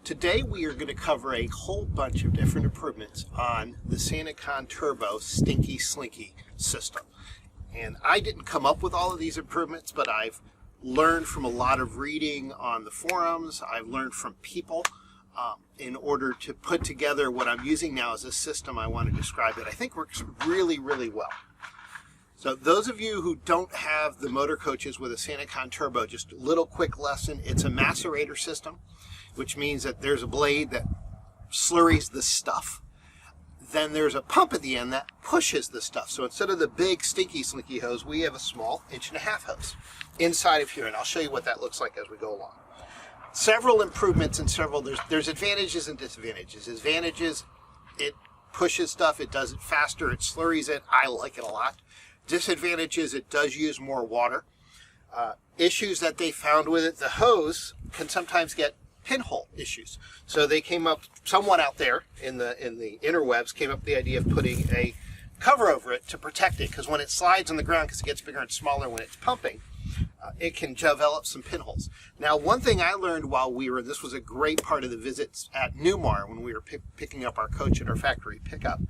Today we are going to cover a whole bunch of different improvements on the Sanicon Turbo Stinky Slinky system. And I didn't come up with all of these improvements, but I've learned from a lot of reading on the forums. I've learned from people in order to put together what I'm using now as a system I want to describe that I think works really, really well. So those of you who don't have the motor coaches with a Sanicon Turbo, just a little quick lesson. It's a macerator system, which means that there's a blade that slurries the stuff. Then there's a pump at the end that pushes the stuff. So instead of the big stinky slinky hose, we have a small 1.5" hose inside of here, and I'll show you what that looks like as we go along. Several improvements and there's advantages and disadvantages. Advantages, it pushes stuff, it does it faster, it slurries it. I like it a lot. Disadvantages, it does use more water. Issues that they found with it, the hose can sometimes get pinhole issues. So they came up, someone out there in the interwebs came up with the idea of putting a cover over it to protect it, because when it slides on the ground, because it gets bigger and smaller when it's pumping, it can develop some pinholes. Now, one thing I learned while this was a great part of the visits at Newmar when we were picking up our coach at our factory pickup.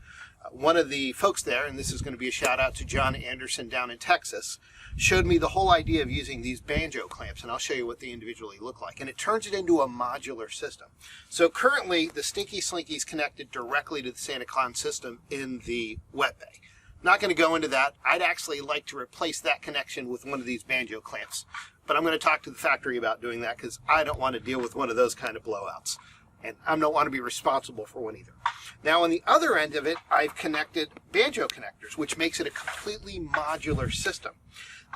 One of the folks there, and this is going to be a shout out to John Anderson down in Texas, showed me the whole idea of using these Banjo Clamps, and I'll show you what they individually look like. And it turns it into a modular system. So currently, the Stinky Slinky is connected directly to the Sanicon system in the wet bay. Not going to go into that. I'd actually like to replace that connection with one of these Banjo Clamps. But I'm going to talk to the factory about doing that because I don't want to deal with one of those kind of blowouts. And I don't want to be responsible for one either. Now, on the other end of it, I've connected Banjo Connectors, which makes it a completely modular system.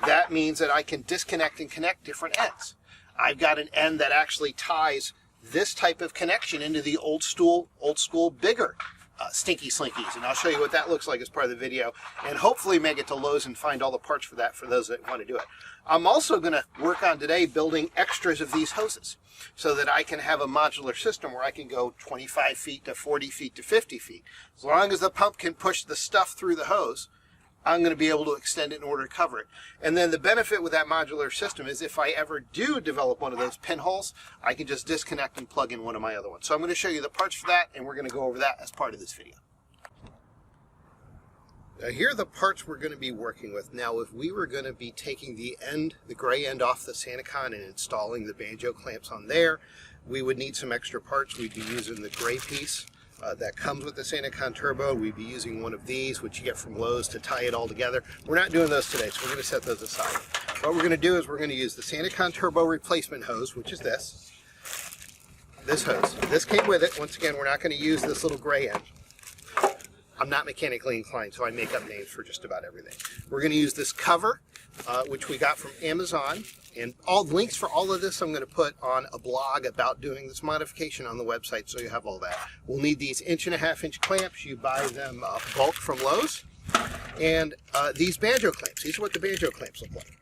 That means that I can disconnect and connect different ends. I've got an end that actually ties this type of connection into the old school bigger Stinky Slinkies, and I'll show you what that looks like as part of the video, and hopefully make it to Lowe's and find all the parts for that for those that want to do it. I'm also going to work on today building extras of these hoses so that I can have a modular system where I can go 25 feet to 40 feet to 50 feet. As long as the pump can push the stuff through the hose, I'm going to be able to extend it in order to cover it. And then the benefit with that modular system is if I ever do develop one of those pinholes, I can just disconnect and plug in one of my other ones. So I'm going to show you the parts for that, and we're going to go over that as part of this video. Now, here are the parts we're going to be working with. Now, if we were going to be taking the gray end off the Sanicon and installing the Banjo Clamps on there, we would need some extra parts. We'd be using the gray piece that comes with the Sanicon Turbo. We'd be using one of these, which you get from Lowe's, to tie it all together. We're not doing those today, so we're going to set those aside. What we're going to do is we're going to use the Sanicon Turbo replacement hose, which is this hose. This came with it. Once again, we're not going to use this little gray end. I'm not mechanically inclined, so I make up names for just about everything. We're going to use this cover, which we got from Amazon. And all links for all of this I'm going to put on a blog about doing this modification on the website, so you have all that. We'll need these 1.5" clamps. You buy them bulk from Lowe's. And these Banjo Clamps. These are what the Banjo Clamps look like.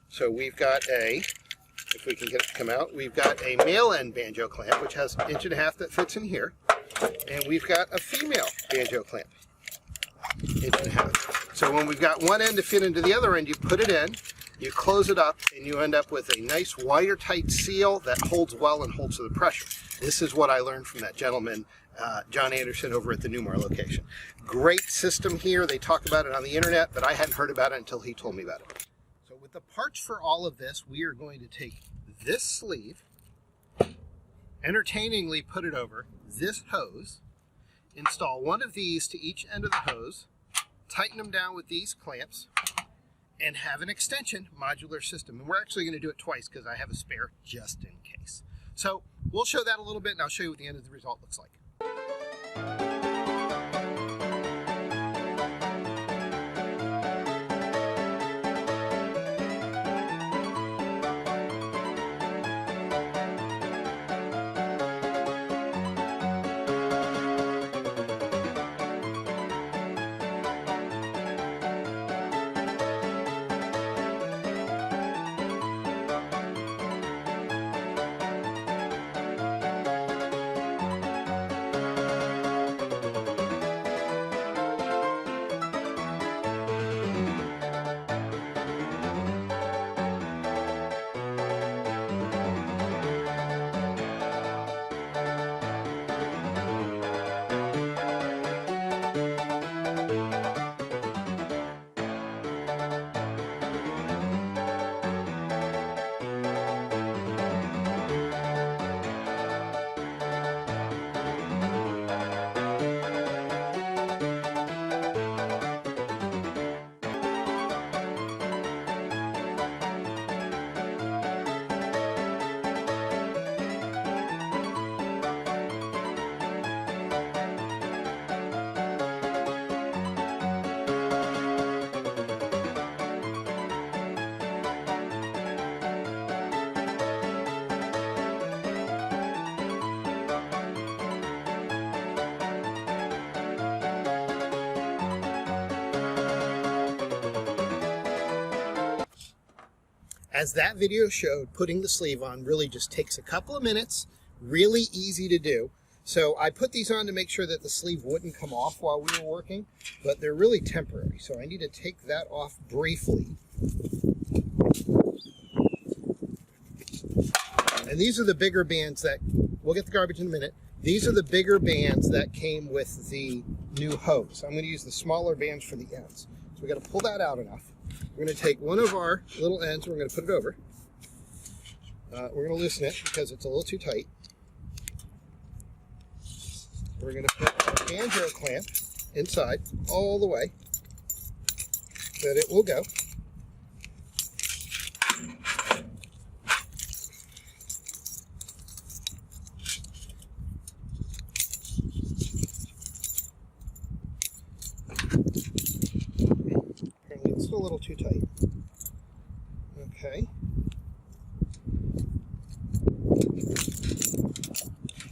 So we've got if we can get it to come out, we've got a male end Banjo Clamp, which has 1.5" that fits in here. And we've got a female Banjo Clamp, 1.5". So when we've got one end to fit into the other end, you put it in, you close it up, and you end up with a nice watertight seal that holds well and holds to the pressure. This is what I learned from that gentleman, John Anderson, over at the Newmar location. Great system here. They talk about it on the internet, but I hadn't heard about it until he told me about it. So with the parts for all of this, we are going to take this sleeve, entertainingly put it over this hose, install one of these to each end of the hose, tighten them down with these clamps, and have an extension modular system. And we're actually going to do it twice because I have a spare just in case. So we'll show that a little bit, and I'll show you what the end of the result looks like. As that video showed, putting the sleeve on really just takes a couple of minutes, really easy to do. So I put these on to make sure that the sleeve wouldn't come off while we were working, but they're really temporary. So I need to take that off briefly. And these are the bigger bands that, we'll get the garbage in a minute. These are the bigger bands that came with the new hose. I'm going to use the smaller bands for the ends. So we got to pull that out enough. We're going to take one of our little ends, we're going to put it over. We're going to loosen it because it's a little too tight. We're going to put our banjo clamp inside all the way so that it will go. It's a little too tight. Okay.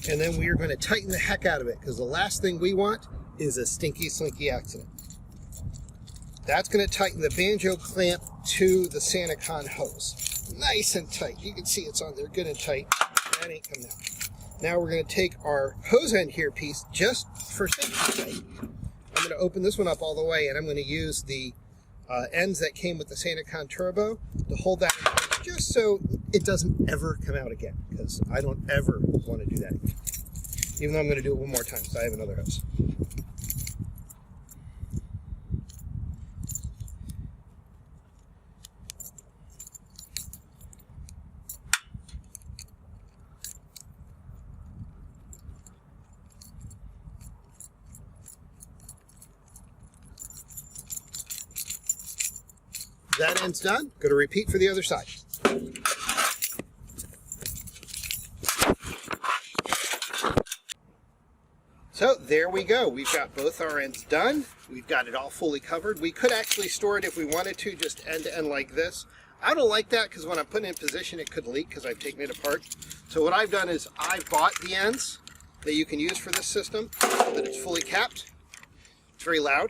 And then we are going to tighten the heck out of it, because the last thing we want is a stinky slinky accident. That's going to tighten the banjo clamp to the Sanicon hose. Nice and tight. You can see it's on there good and tight. That ain't coming out. Now we're going to take our hose end here piece just for safety's sake. I'm going to open this one up all the way, and I'm going to use the ends that came with the Sanicon Turbo to hold that in place, just so it doesn't ever come out again, because I don't ever want to do that again. Even though I'm going to do it one more time, because I have another hose. That end's done. Going to repeat for the other side. So there we go. We've got both our ends done. We've got it all fully covered. We could actually store it if we wanted to, just end to end like this. I don't like that because when I'm putting it in position, it could leak because I've taken it apart. So what I've done is I've bought the ends that you can use for this system, that it's fully capped. It's very loud.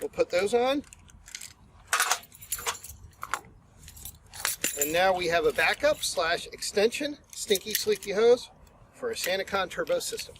We'll put those on. And now we have a backup / extension Stinky Slinky hose for a Sanicon Turbo system.